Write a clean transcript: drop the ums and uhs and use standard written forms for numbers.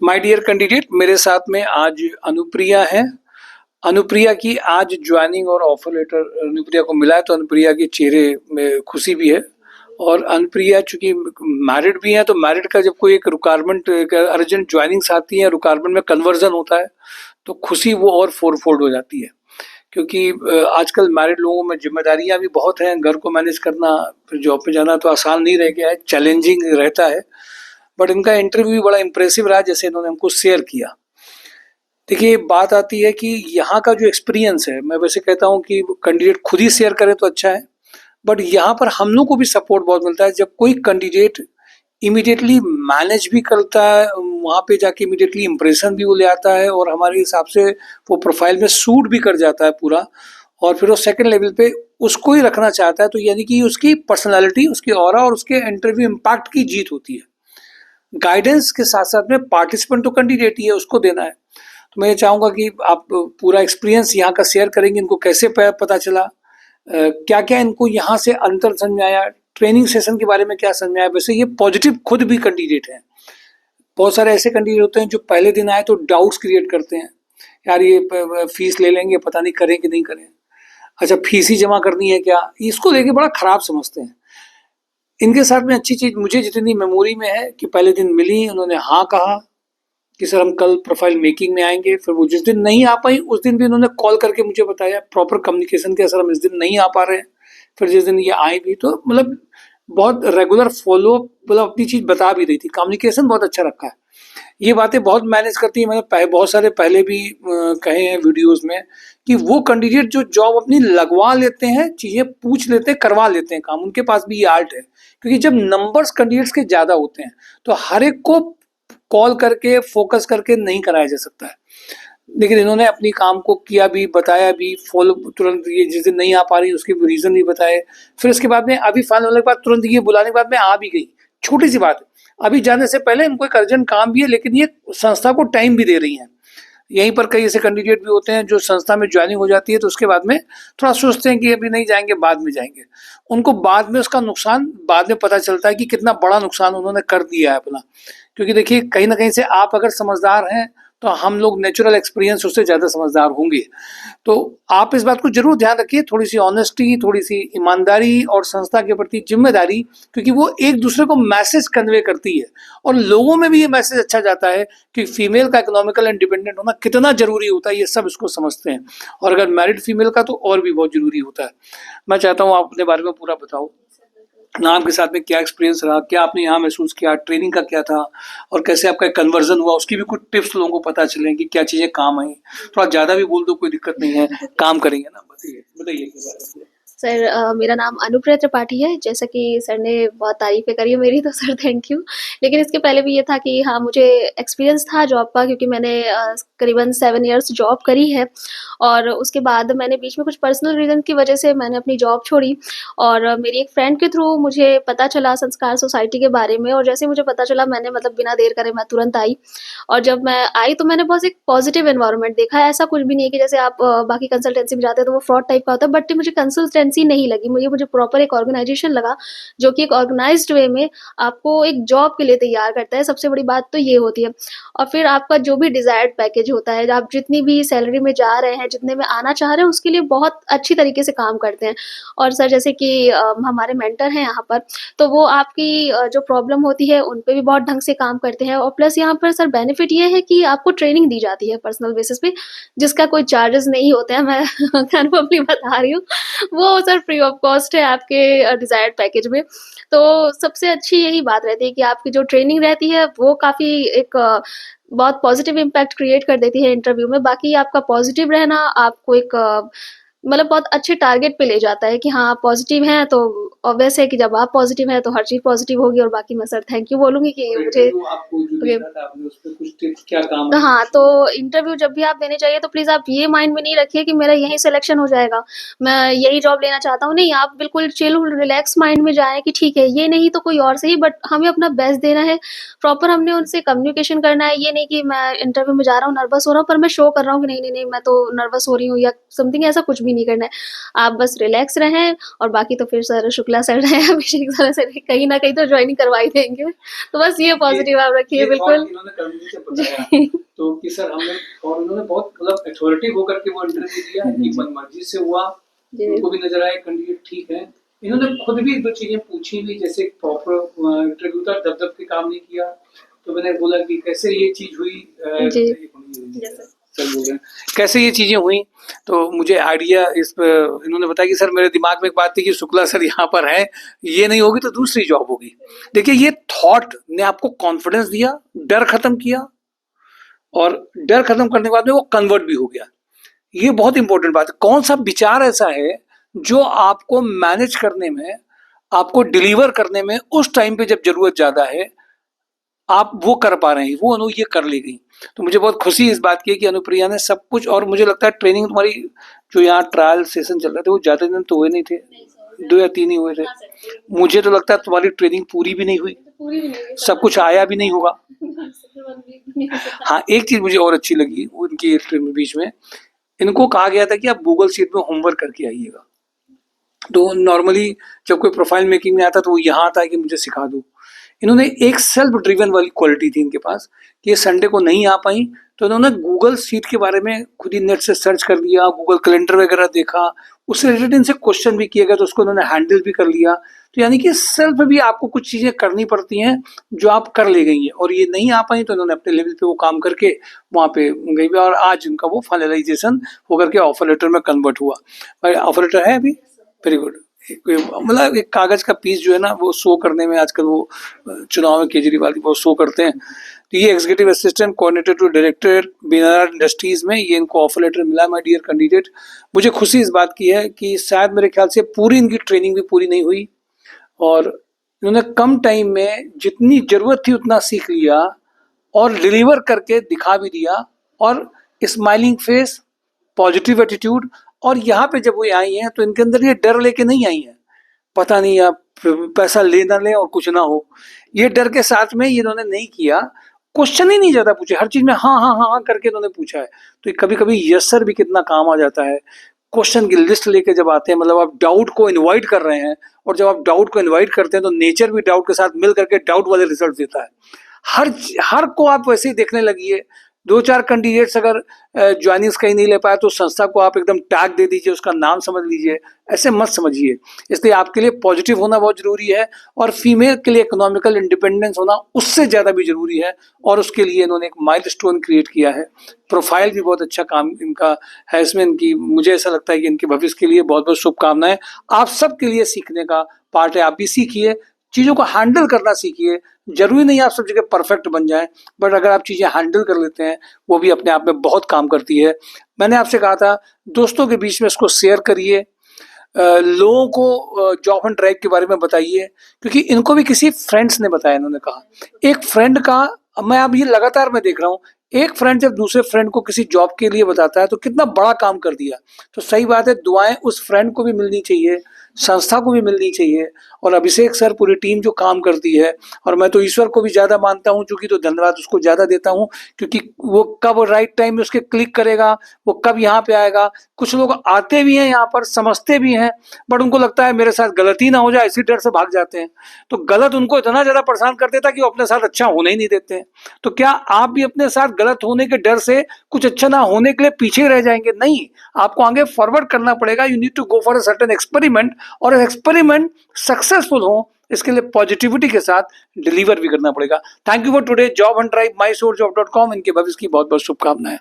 My dear candidate, मेरे साथ में आज अनुप्रिया है। अनुप्रिया की आज ज्वाइनिंग और ऑफर लेटर अनुप्रिया को मिला है, तो अनुप्रिया के चेहरे में खुशी भी है। और अनुप्रिया चूंकि मैरिड भी है, तो मैरिड का जब कोई एक रिक्वायरमेंट, अर्जेंट ज्वाइनिंग्स आती है, रिक्वायरमेंट में कन्वर्जन होता है, तो खुशी वो और फोर फोल्ड हो जाती है। क्योंकि आजकल मैरिड लोगों में जिम्मेदारियां भी बहुत हैं, घर को मैनेज करना, फिर जॉब पे जाना तो आसान नहीं रह गया है, चैलेंजिंग रहता है। बट इनका इंटरव्यू बड़ा इंप्रेसिव रहा, जैसे इन्होंने हमको शेयर किया। देखिए, बात आती है कि यहाँ का जो एक्सपीरियंस है, मैं वैसे कहता हूँ कि कैंडिडेट खुद ही शेयर करे तो अच्छा है, बट यहाँ पर हम लोग को भी सपोर्ट बहुत मिलता है जब कोई कैंडिडेट इमीडिएटली मैनेज भी करता है, वहाँ पे जाके इमीडिएटली इंप्रेशन भी वो ले आता है और हमारे हिसाब से वो प्रोफाइल में सूट भी कर जाता है पूरा, और फिर वो सेकंड लेवल पे उसको ही रखना चाहता है। तो यानी कि उसकी पर्सनालिटी, उसकी ऑरा और उसके इंटरव्यू इम्पैक्ट की जीत होती है। गाइडेंस के साथ साथ में पार्टिसिपेंट तो कैंडिडेट ही है, उसको देना है। तो मैं ये चाहूँगा कि आप पूरा एक्सपीरियंस यहाँ का शेयर करेंगे, इनको कैसे पता चला, क्या क्या इनको यहाँ से अंतर समझ में आया, ट्रेनिंग सेशन के बारे में क्या समझ में आया। वैसे ये पॉजिटिव खुद भी कैंडिडेट हैं। बहुत सारे ऐसे कैंडिडेट होते हैं जो पहले दिन आए तो डाउट्स क्रिएट करते हैं, यार ये फीस ले लेंगे, पता नहीं करें कि नहीं करें, अच्छा फीस ही जमा करनी है क्या, इसको लेके बड़ा खराब समझते हैं। इनके साथ में अच्छी चीज़ मुझे जितनी मेमोरी में है कि पहले दिन मिली, उन्होंने हाँ कहा कि सर हम कल प्रोफाइल मेकिंग में आएंगे। फिर वो जिस दिन नहीं आ पाई उस दिन भी उन्होंने कॉल करके मुझे बताया, प्रॉपर कम्युनिकेशन किया, सर हम इस दिन नहीं आ पा रहे हैं। फिर जिस दिन ये आई भी तो मतलब बहुत रेगुलर फॉलो, मतलब अपनी चीज़ बता भी रही थी, कम्युनिकेशन बहुत अच्छा रखा है। ये बातें बहुत मैनेज करती है। मैंने बहुत सारे पहले भी कहे हैं वीडियोस में कि वो कैंडिडेट जो जॉब अपनी लगवा लेते हैं, चीज़ें पूछ लेते हैं, करवा लेते हैं काम, उनके पास भी ये आर्ट है। क्योंकि जब नंबर्स कैंडिडेट्स के ज़्यादा होते हैं तो हर एक को कॉल करके फोकस करके नहीं कराया जा सकता है। लेकिन इन्होंने अपनी काम को किया भी, बताया भी, फॉलो तुरंत, ये जिस दिन नहीं आ पा रही उसके रीज़न भी बताए। फिर उसके बाद में अभी फाइनल होने के बाद तुरंत ये बुलाने के बाद में आ भी गई। छोटी सी बात है, अभी जाने से पहले इनको एक अर्जेंट काम भी है, लेकिन ये संस्था को टाइम भी दे रही हैं। यहीं पर कई ऐसे कैंडिडेट भी होते हैं जो संस्था में ज्वाइनिंग हो जाती है तो उसके बाद में थोड़ा सोचते हैं कि अभी नहीं जाएंगे, बाद में जाएंगे। उनको बाद में उसका नुकसान बाद में पता चलता है कि कितना बड़ा नुकसान उन्होंने कर दिया है अपना। क्योंकि देखिए, कहीं ना कहीं से आप अगर समझदार हैं तो हम लोग नेचुरल एक्सपीरियंस उससे ज़्यादा समझदार होंगे। तो आप इस बात को जरूर ध्यान रखिए, थोड़ी सी ऑनेस्टी, थोड़ी सी ईमानदारी और संस्था के प्रति जिम्मेदारी, क्योंकि वो एक दूसरे को मैसेज कन्वे करती है और लोगों में भी ये मैसेज अच्छा जाता है कि फीमेल का इकोनॉमिकल इंडिपेंडेंट होना कितना जरूरी होता है, ये सब इसको समझते हैं। और अगर मैरिड फीमेल का तो और भी बहुत जरूरी होता है। मैं चाहता हूँ आप अपने बारे में पूरा बताओ, नाम के साथ में क्या एक्सपीरियंस रहा, क्या आपने यहाँ महसूस किया, ट्रेनिंग का क्या था, और कैसे आपका कन्वर्जन हुआ, उसकी भी कुछ टिप्स लोगों को पता चले कि क्या चीज़ें काम आई। थोड़ा ज़्यादा भी बोल दो, कोई दिक्कत नहीं है, काम करेंगे ना। बताइए बताइए के बारे में। सर मेरा नाम अनुप्रिया त्रिपाठी है। जैसा कि सर ने बहुत तारीफ़ें करी है मेरी, तो सर थैंक यू। लेकिन इसके पहले भी ये था कि हाँ, मुझे एक्सपीरियंस था जॉब का, क्योंकि मैंने करीबन 7 इयर्स जॉब करी है। और उसके बाद मैंने बीच में कुछ पर्सनल रीज़न की वजह से मैंने अपनी जॉब छोड़ी, और मेरी एक फ्रेंड के थ्रू मुझे पता चला संस्कार सोसाइटी के बारे में। और जैसे ही मुझे पता चला, मैंने मतलब बिना देर करे मैं तुरंत आई। और जब मैं आई तो मैंने बहुत एक पॉजिटिव एनवायरनमेंट देखा है। ऐसा कुछ भी नहीं है कि जैसे आप बाकी कंसल्टेंसी में जाते हैं तो वो फ्रॉड टाइप का होता है, बट मुझे कंसल्टेंसी नहीं लगी। मुझे प्रॉपर एक ऑर्गेनाइजेशन लगा, जो कि एक ऑर्गेनाइज्ड वे में आपको एक जॉब के लिए तैयार करता है। सबसे बड़ी बात तो ये होती है। और फिर आपका जो भी डिजायर्ड पैकेज होता है, आप जितनी भी सैलरी में जा रहे हैं, जितने में आना चाह रहे हैं, उसके लिए बहुत अच्छी तरीके से काम करते हैं। और सर जैसे कि हमारे मेंटर हैं यहाँ पर, तो वो आपकी जो प्रॉब्लम होती है उन पे भी बहुत ढंग से काम करते हैं। और प्लस यहाँ पर सर बेनिफिट ये है कि आपको ट्रेनिंग दी जाती है पर्सनल बेसिस पे, जिसका कोई चार्जेस नहीं होते हैं। मैं कन्फर्मली बता रही हूँ, वो सर फ्री ऑफ कॉस्ट है आपके डिजायर्ड पैकेज में। तो सबसे अच्छी यही बात रहती है कि आपकी जो ट्रेनिंग रहती है वो काफ़ी एक बहुत पॉजिटिव इम्पैक्ट क्रिएट कर देती है इंटरव्यू में। बाकी आपका पॉजिटिव रहना आपको एक मतलब बहुत अच्छे टारगेट पे ले जाता है कि हाँ, आप पॉजिटिव हैं, तो ऑब्वियस है कि जब आप पॉजिटिव हैं तो हर चीज़ पॉजिटिव होगी। और बाकी मैं सर थैंक यू बोलूँगी कि मुझे आपको जो ओके। देखा था आपने, उस पे कुछ टिप्स क्या काम तो आई? हाँ, तो इंटरव्यू जब भी आप देने जाइए तो प्लीज़ आप ये माइंड में नहीं रखिए कि मेरा यहीं सिलेक्शन हो जाएगा, मैं यही जॉब लेना चाहता हूँ। नहीं, आप बिल्कुल चिल रिलैक्स माइंड में जाएँ कि ठीक है, ये नहीं तो कोई और सही, बट हमें अपना बेस्ट देना है। प्रॉपर हमने उनसे कम्युनिकेशन करना है। ये नहीं कि मैं इंटरव्यू में जा रहा हूँ, नर्वस हो रहा हूँ, पर मैं शो कर रहा हूँ कि नहीं, नहीं, नहीं, मैं तो नर्वस हो रही हूँ या समथिंग, ऐसा कुछ भी भी नहीं करना है, आप बस रिलैक्स रहें और बाकी तो फिर सर शुक्ला सर हैं, अभिषेक सर से कहीं ना कहीं तो ज्वाइनिंग करवा ही देंगे। तो बस ये पॉजिटिव आप रखिए बिल्कुल। इन्होंने कम्युनिटी से बताया तो कि सर हमने, और उन्होंने बहुत मतलब अथॉरिटी होकर के वो इंटरव्यू दिया कि मनमर्जी से हुआ, उनको भी नजर आया कैंडिडेट ठीक है। इन्होंने खुद भी 2 चीजें पूछी भी, जैसे प्रॉपर इंटरव्यू था, दब के काम नहीं किया, तो मैंने बोला कि कैसे ये चीज हुई, सर बोल रहे हैं कैसे ये चीजें हुई, तो मुझे आइडिया इस पर इन्होंने बताया कि सर मेरे दिमाग में एक बात थी कि शुक्ला सर यहाँ पर हैं, ये नहीं होगी तो दूसरी जॉब होगी। देखिए ये थॉट ने आपको कॉन्फिडेंस दिया, डर खत्म किया, और डर खत्म करने के बाद में वो कन्वर्ट भी हो गया। ये बहुत इंपॉर्टेंट बात है। कौन सा विचार ऐसा है जो आपको मैनेज करने में, आपको डिलीवर करने में उस टाइम पे जब जरूरत ज्यादा है आप वो कर पा रहे हैं, वो अनु ये कर ले गई। तो मुझे बहुत खुशी इस बात की है कि अनुप्रिया ने सब कुछ, और मुझे लगता है ट्रेनिंग तुम्हारी जो यहाँ ट्रायल सेशन चल रहे थे वो ज्यादा दिन तो हुए नहीं थे, 2 या 3 ही हुए थे। मुझे तो लगता है तुम्हारी ट्रेनिंग पूरी भी नहीं हुई, सब कुछ आया भी नहीं होगा। हाँ, एक चीज मुझे और अच्छी लगी उनकी बीच में, इनको कहा गया था कि आप गूगल शीट में होमवर्क करके आइएगा। तो नॉर्मली जब कोई प्रोफाइल मेकिंग में आता तो वो यहाँ आता है कि मुझे सिखा दो। इन्होंने एक सेल्फ ड्रिवन वाली क्वालिटी थी इनके पास कि ये संडे को नहीं आ पाई, तो इन्होंने गूगल शीट के बारे में खुद ही नेट से सर्च कर लिया, गूगल कैलेंडर वगैरह देखा, उससे रिलेटेड इनसे क्वेश्चन भी किया गया तो उसको उन्होंने हैंडल भी कर लिया। तो यानी कि सेल्फ भी आपको कुछ चीजें करनी पड़ती हैं जो आप कर ले गई हैं, और ये नहीं आ पाई तो इन्होंने अपने लेवल पे वो काम करके वहाँ पे गई भी, और आज उनका वो फाइनलाइजेशन होकर के ऑफर लेटर में कन्वर्ट हुआ। ऑफर लेटर है अभी, वेरी गुड। मतलब एक कागज का पीस जो है ना वो शो करने में आजकल वो चुनाव में केजरीवाल की बहुत शो करते हैं। तो ये executive assistant coordinator to director बीनार इंडस्ट्रीज में ये इनको ऑफर लेटर मिला। माय डियर कैंडिडेट, मुझे खुशी इस बात की है कि शायद मेरे ख्याल से पूरी इनकी ट्रेनिंग भी पूरी नहीं हुई, और इन्होंने कम टाइम में जितनी जरूरत थी उतना सीख लिया और डिलीवर करके दिखा भी दिया, और स्माइलिंग फेस, पॉजिटिव एटीट्यूड। और यहाँ पे जब वो आई हैं तो इनके अंदर ये डर लेके नहीं आई हैं, पता नहीं आप पैसा ले ना ले और कुछ ना हो, ये डर के साथ में इन्होंने नहीं किया। क्वेश्चन ही नहीं ज्यादा पूछे, हर चीज में हाँ हाँ हाँ हाँ करके इन्होंने पूछा है। तो कभी कभी यस सर भी कितना काम आ जाता है। क्वेश्चन की लिस्ट लेके जब आते हैं, मतलब आप डाउट को इनवाइट कर रहे हैं, और जब आप डाउट को इनवाइट करते हैं तो नेचर भी डाउट के साथ मिल करके डाउट वाले रिजल्ट देता है। हर को आप वैसे ही देखने लगिए। 2-4 कैंडिडेट्स अगर ज्वाइनिंग्स कहीं नहीं ले पाए तो संस्था को आप एकदम टैग दे दीजिए, उसका नाम समझ लीजिए, ऐसे मत समझिए। इसलिए आपके लिए पॉजिटिव होना बहुत जरूरी है, और फीमेल के लिए इकोनॉमिकल इंडिपेंडेंस होना उससे ज्यादा भी जरूरी है, और उसके लिए इन्होंने एक माइलस्टोन क्रिएट किया है। प्रोफाइल भी बहुत अच्छा काम इनका है इसमें। इनकी मुझे ऐसा लगता है कि इनके भविष्य के लिए बहुत बहुत शुभकामनाएं। आप सबके लिए सीखने का पार्ट है, आप भी सीखिए, चीजों को हैंडल करना सीखिए। जरूरी नहीं आप सब जगह परफेक्ट बन जाएं, बट अगर आप चीजें हैंडल कर लेते हैं वो भी अपने आप में बहुत काम करती है। मैंने आपसे कहा था दोस्तों के बीच में इसको शेयर करिए, लोगों को जॉब एंड ड्राइव के बारे में बताइए, क्योंकि इनको भी किसी फ्रेंड्स ने बताया। इन्होंने कहा एक फ्रेंड का, मैं अब ये लगातार मैं देख रहा हूँ, एक फ्रेंड जब दूसरे फ्रेंड को किसी जॉब के लिए बताता है तो कितना बड़ा काम कर दिया। तो सही बात है, दुआएं उस फ्रेंड को भी मिलनी चाहिए, संस्था को भी मिलनी चाहिए, और अभिषेक सर पूरी टीम जो काम करती है। और मैं तो ईश्वर को भी ज्यादा मानता हूँ क्योंकि, तो धन्यवाद उसको ज्यादा देता हूँ, क्योंकि वो कब राइट टाइम में उसके क्लिक करेगा, वो कब यहाँ पे आएगा। कुछ लोग आते भी हैं यहाँ पर, समझते भी हैं, बट उनको लगता है मेरे साथ गलती ना हो जाए, इसी डर से भाग जाते हैं। तो गलत उनको इतना ज्यादा परेशान कर देता कि वो अपने साथ अच्छा होने ही नहीं देते हैं। तो क्या आप भी अपने साथ गलत होने के डर से कुछ अच्छा ना होने के लिए पीछे रह जाएंगे? नहीं, आपको आगे फॉरवर्ड करना पड़ेगा। You need to go for a certain experiment, और एक्सपेरिमेंट सक्सेसफुल हो इसके लिए पॉजिटिविटी के साथ डिलीवर भी करना पड़ेगा। Thank you for today. Job and drive, mysourcejob.com, इनके भविष्य की बहुत बहुत शुभकामनाएं।